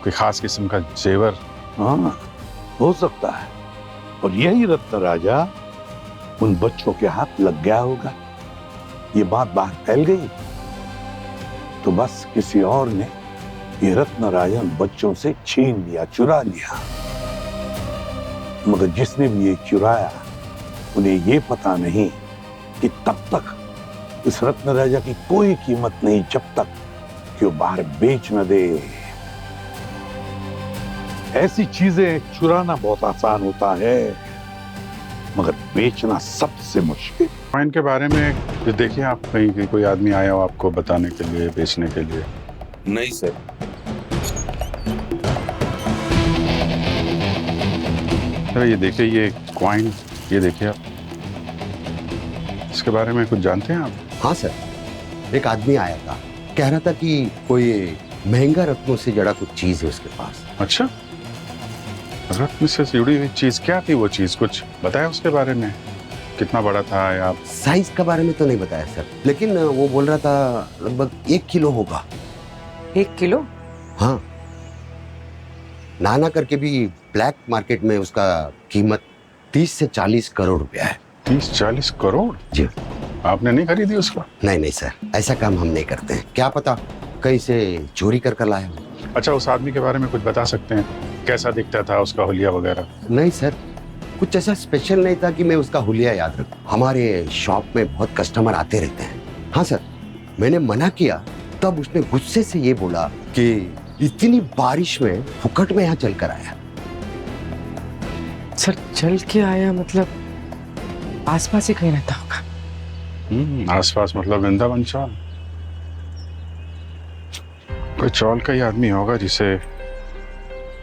Speaker 7: कोई खास किस्म का जेवर।
Speaker 6: हाँ, हो सकता है। और यही रत्न राजा उन बच्चों के हाथ लग गया होगा। ये बात बाहर फैल गई तो बस किसी और ने ये रत्न राजा उन बच्चों से छीन लिया, चुरा लिया। मगर जिसने भी ये चुराया, उन्हें ये पता नहीं कि तब तक इस रत्न राजा की कोई कीमत नहीं जब तक कि वो बाहर बेच न दे। ऐसी चीजें चुराना बहुत आसान होता है, मगर बेचना सबसे मुश्किल।
Speaker 7: कॉइन के बारे में देखिए आप, कहीं कि कोई आदमी आया हो आपको बताने के लिए, बेचने के लिए?
Speaker 13: नहीं सर।
Speaker 7: अरे ये देखिए, ये कॉइन, ये देखिए आप, इसके बारे में कुछ जानते हैं आप?
Speaker 1: हाँ सर, एक आदमी आया था, कह रहा था कि कोई महंगा रत्नों से जड़ा कुछ चीज है उसके पास।
Speaker 7: अच्छा, रत्न से जुड़ी हुई चीज? क्या थी वो चीज, कुछ बताया उसके बारे में? कितना बड़ा था या
Speaker 1: साइज के बारे में तो नहीं बताया सर, लेकिन वो बोल रहा था लगभग 1 किलो होगा।
Speaker 4: 1 किलो?
Speaker 1: हाँ, नाना करके भी ब्लैक मार्केट में उसका कीमत 30 से 40 करोड़ रुपया है।
Speaker 7: 30-40 करोड़?
Speaker 1: जी।
Speaker 7: आपने नहीं खरीदी उसको?
Speaker 1: नहीं सर, ऐसा काम हम नहीं करते हैं। क्या पता कहीं से चोरी कर लाया हो।
Speaker 7: अच्छा, उस आदमी के बारे में कुछ बता सकते हैं? कैसा दिखता था, उसका हुलिया वगैरह?
Speaker 1: नहीं सर, कुछ ऐसा स्पेशल नहीं था कि मैं उसका हुलिया याद रखूं। हमारे शॉप में बहुत कस्टमर आते रहते हैं। हाँ सर, मैंने मना किया तब उसने गुस्से से ये बोला कि इतनी बारिश में फुकट में यहाँ चल कर आया।
Speaker 4: सर चल के आया मतलब आसपास ही कहीं रहता होगा।
Speaker 7: आसपास मतलब वृंदावन चौल? कोई चौल का ही आदमी होगा जिसे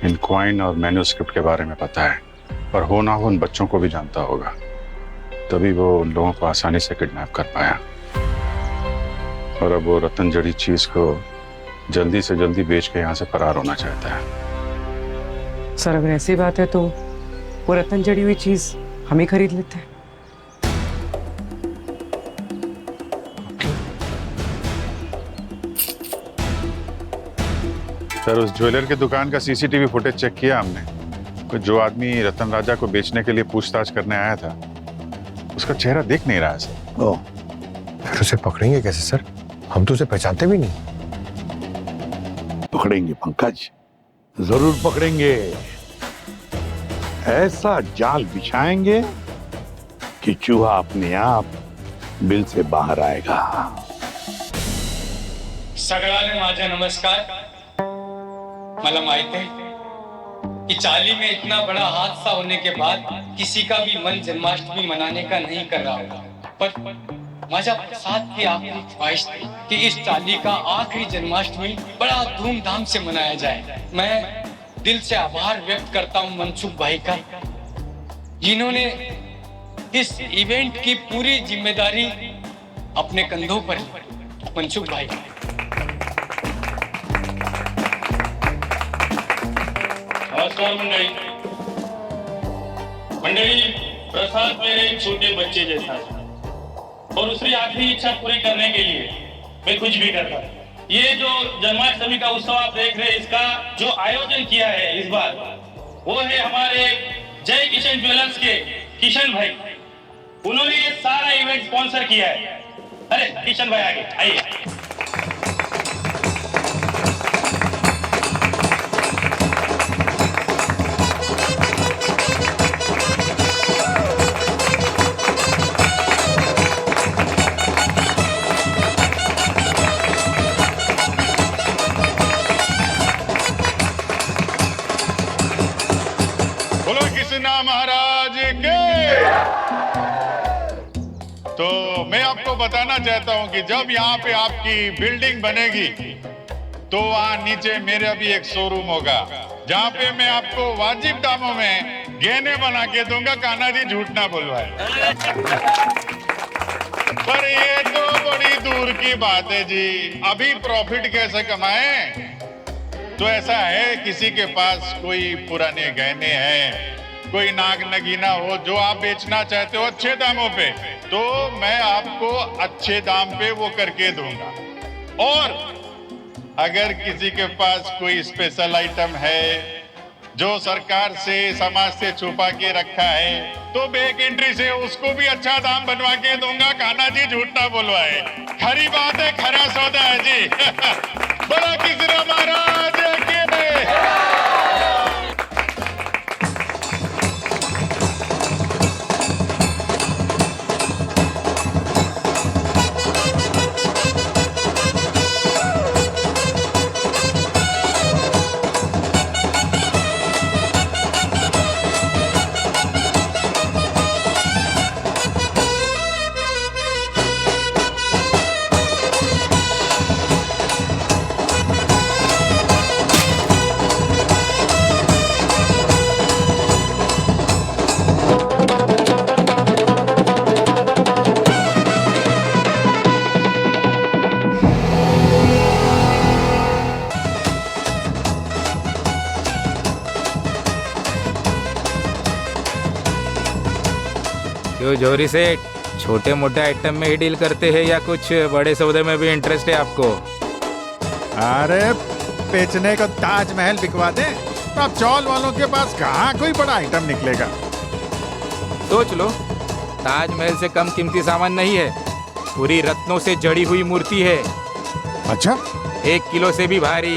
Speaker 7: इन कॉइन और मैन्युस्क्रिप्ट के बारे में पता है, और हो ना हो उन बच्चों को भी जानता होगा, तभी वो उन लोगों को आसानी से किडनैप कर पाया। और अब वो रतन जड़ी चीज को जल्दी से जल्दी बेच के यहाँ से फरार होना चाहता है।
Speaker 4: सर अगर ऐसी बात है तो वो रतन जड़ी हुई चीज हम ही खरीद लेते हैं।
Speaker 7: सर, उस ज्वेलर की दुकान का सीसीटीवी फुटेज चेक किया हमने। कोई जो आदमी रतन राजा को बेचने के लिए पूछताछ करने आया था, उसका चेहरा दिख नहीं रहा है सर।
Speaker 5: ओह, फिर उसे पकड़ेंगे कैसे सर? हम तो उसे पहचानते भी नहीं।
Speaker 6: पकड़ेंगे पंकज, जरूर पकड़ेंगे। ऐसा जाल बिछाएंगे कि चूहा अपने आप बिल से बाहर आएगा।
Speaker 22: सगळ्यांना माझा नमस्कार। मला माहित है कि चाली में इतना बड़ा हादसा होने के बाद किसी का भी मन जन्माष्टमी मनाने का नहीं कर रहा होगा, पर माझा प्रसाद की आखिरी ख्वाहिश थी कि इस चाली का आखिरी जन्माष्टमी बड़ा धूमधाम से मनाया जाए। मैं दिल से आभार व्यक्त करता हूं मनसुख भाई का, जिन्होंने इस इवेंट की पूरी जिम्मेदारी अपने कंधों पर ली। मनसुख भाई,
Speaker 9: नमस्कार मंडळी। प्रसाद मेरे छोटे बच्चे जैसा है और उसकी आखिरी इच्छा पूरी करने के लिए मैं कुछ भी करता। ये जो जन्माष्टमी का उत्सव आप देख रहे हैं, इसका जो आयोजन किया है इस बार, वो है हमारे जय किशन ज्वेलर्स के किशन भाई। उन्होंने ये सारा इवेंट स्पॉन्सर किया है। अरे किशन भाई आगे आइए।
Speaker 7: महाराज के। तो मैं आपको बताना चाहता हूं कि जब यहाँ पे आपकी बिल्डिंग बनेगी तो वहां नीचे मेरा भी एक शोरूम होगा, जहाँ पे मैं आपको वाजिब दामों में गहने बना के दूंगा। कान्हा जी झूठ ना बुलवाए। पर ये तो बड़ी दूर की बात है जी। अभी प्रॉफिट कैसे कमाएं? तो ऐसा है, किसी के पास कोई पुराने गहने हैं, कोई नाग नगीना हो जो आप बेचना चाहते हो अच्छे दामों पे, तो मैं आपको अच्छे दाम पे वो करके दूंगा। और अगर किसी के पास कोई स्पेशल आइटम है जो सरकार से, समाज से छुपा के रखा है, तो बैक एंट्री से उसको भी अच्छा दाम बनवा के दूंगा। कान्हा जी झूठ ना बोलवाए। खरी बात है, खरा सौदा है जी। बड़ा किसरा महाराज के।
Speaker 2: क्यों जोरी सेठ, छोटे मोटे आइटम में ही डील करते हैं या कुछ बड़े सौदे में भी इंटरेस्ट है आपको?
Speaker 17: अरे बेचने को ताजमहल बिकवा दे तो अब चौल वालों के पास कहाँ कोई बड़ा आइटम निकलेगा।
Speaker 2: सोच लो, ताजमहल से कम कीमती सामान नहीं है, पूरी रत्नों से जड़ी हुई मूर्ति है।
Speaker 17: अच्छा?
Speaker 2: 1 किलो से भी भारी।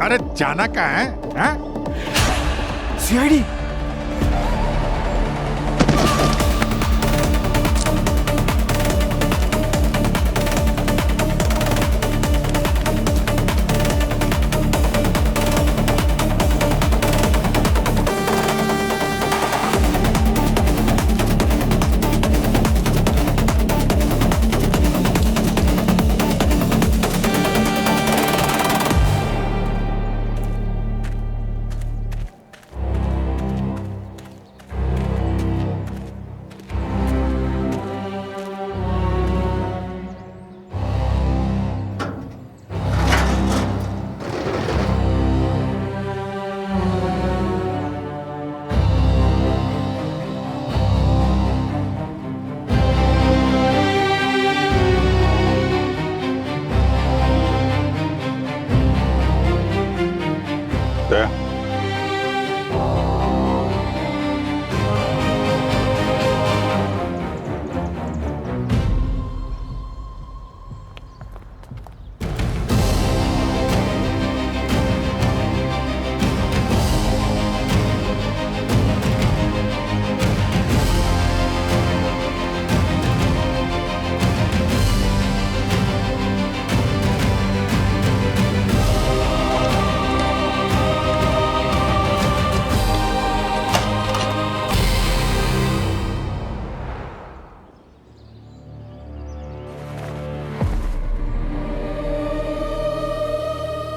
Speaker 17: अरे जाना कहाँ है?
Speaker 2: सीआईडी।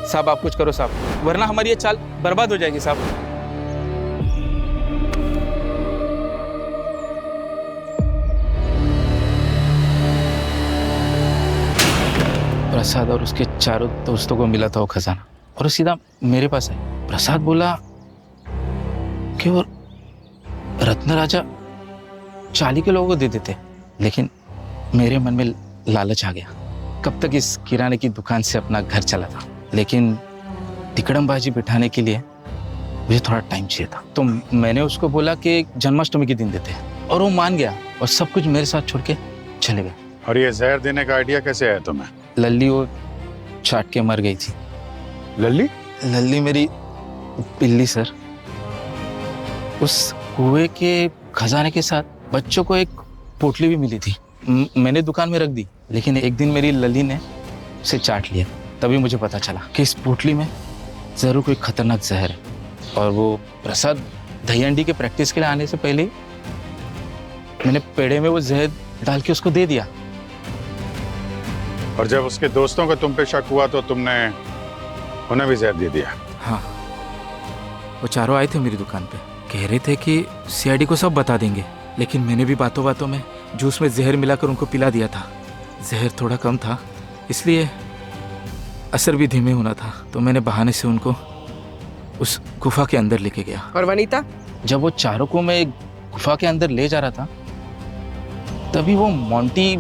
Speaker 2: साहब आप कुछ करो साहब, वरना हमारी ये चाल बर्बाद हो जाएगी साहब। प्रसाद और उसके चारों दोस्तों को मिला था वो खजाना और वो सीधा मेरे पास आया। प्रसाद बोला कि वो रत्न राजा चाली के लोगों को दे देते, लेकिन मेरे मन में लालच आ गया। कब तक इस किराने की दुकान से अपना घर चला था, लेकिन तिकड़मबाजी बिठाने के लिए मुझे थोड़ा टाइम चाहिए था। तो मैंने उसको बोला कि जन्माष्टमी के दिन देते हैं और वो मान गया और सब कुछ मेरे साथ छोड़ के चले गए।
Speaker 7: और ये जहर देने का आइडिया कैसे आया तुम्हें?
Speaker 2: लल्ली वो चाट के मर गई थी।
Speaker 7: लल्ली?
Speaker 2: लल्ली मेरी बिल्ली सर। उस कुएं के खजाने के साथ बच्चों को एक पोटली भी मिली थी। मैंने दुकान में रख दी, लेकिन एक दिन मेरी लल्ली ने उसे चाट लिया। तभी मुझे पता चला कि इस पोटली में जरूर कोई खतरनाक जहर है। और वो प्रसाद दही अंडी के प्रैक्टिस के लिए आने से पहले मैंने पेड़े में वो जहर डाल के उसको दे दिया।
Speaker 7: और जब उसके दोस्तों को तुम पे शक हुआ तो तुमने उन्हें भी जहर दे दिया?
Speaker 2: हाँ, वो चारों आए थे मेरी दुकान पे, कह रहे थे कि सीआईडी को सब बता देंगे, लेकिन मैंने भी बातों बातों में जूस में जहर मिलाकर उनको पिला दिया था। जहर थोड़ा कम था, इसलिए असर भी धीमे होना था, तो मैंने बहाने से उनको उस गुफा के अंदर लेके गया।
Speaker 4: और वनीता? जब
Speaker 2: वो चारों को मैं गुफा के अंदर ले जा रहा था, तभी वो मोंटी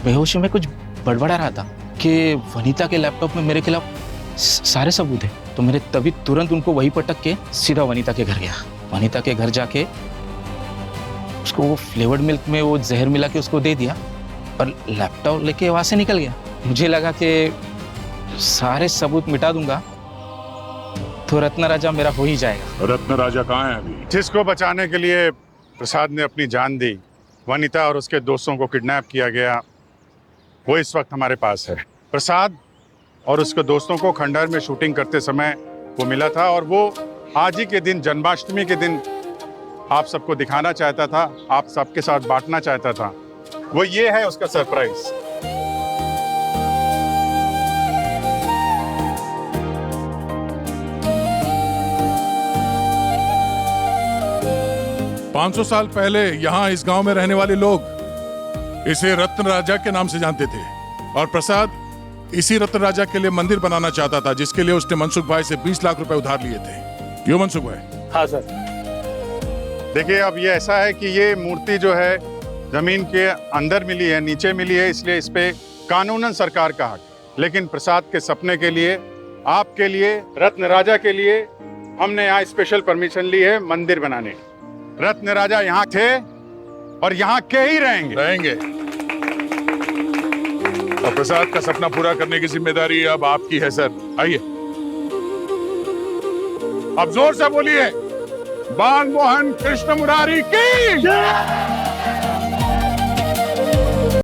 Speaker 2: बेहोशी में कुछ बड़बड़ा रहा था कि वनीता के लैपटॉप में मेरे खिलाफ सारे सबूत है। तो मैंने तभी तुरंत उनको वहीं पटक के सीधा वनीता के घर गया। वनीता के घर जाके उसको वो फ्लेवर्ड मिल्क में वो जहर मिला के उसको दे दिया और लैपटॉप लेके वहां से निकल गया। मुझे लगा कि सारे सबूत मिटा दूंगा तो रत्न राजा मेरा हो ही जाएगा।
Speaker 17: रत्न राजा कहाँ है अभी?
Speaker 7: जिसको बचाने के लिए प्रसाद ने अपनी जान दी, वनीता और उसके दोस्तों को किडनैप किया गया, वो इस वक्त हमारे पास है। प्रसाद और उसके दोस्तों को खंडहर में शूटिंग करते समय वो मिला था और वो आज ही के दिन, जन्माष्टमी के दिन, आप सबको दिखाना चाहता था, आप सबके साथ बांटना चाहता था। वो ये है उसका सरप्राइज।
Speaker 8: पाँच 500 साल पहले यहाँ इस गांव में रहने वाले लोग इसे रत्न राजा के नाम से जानते थे और प्रसाद इसी रत्न राजा के लिए मंदिर बनाना चाहता था, जिसके लिए उसने मनसुख भाई से 20 लाख रुपए उधार लिए थे। क्यों मनसुख भाई?
Speaker 7: हाँ सर। देखिए अब ये ऐसा है कि ये मूर्ति जो है जमीन के अंदर मिली है, नीचे मिली है, इसलिए इस पे कानूनन सरकार का हक है। लेकिन प्रसाद के सपने के लिए, आपके लिए, रत्न राजा के लिए हमने यहाँ स्पेशल परमिशन ली है मंदिर बनाने। रत्न राजा यहाँ थे और यहाँ के ही रहेंगे।
Speaker 8: और प्रसाद का सपना पूरा करने की जिम्मेदारी अब आपकी है सर। आइए, अब जोर से बोलिए, बाल मोहन कृष्ण मुरारी की जय।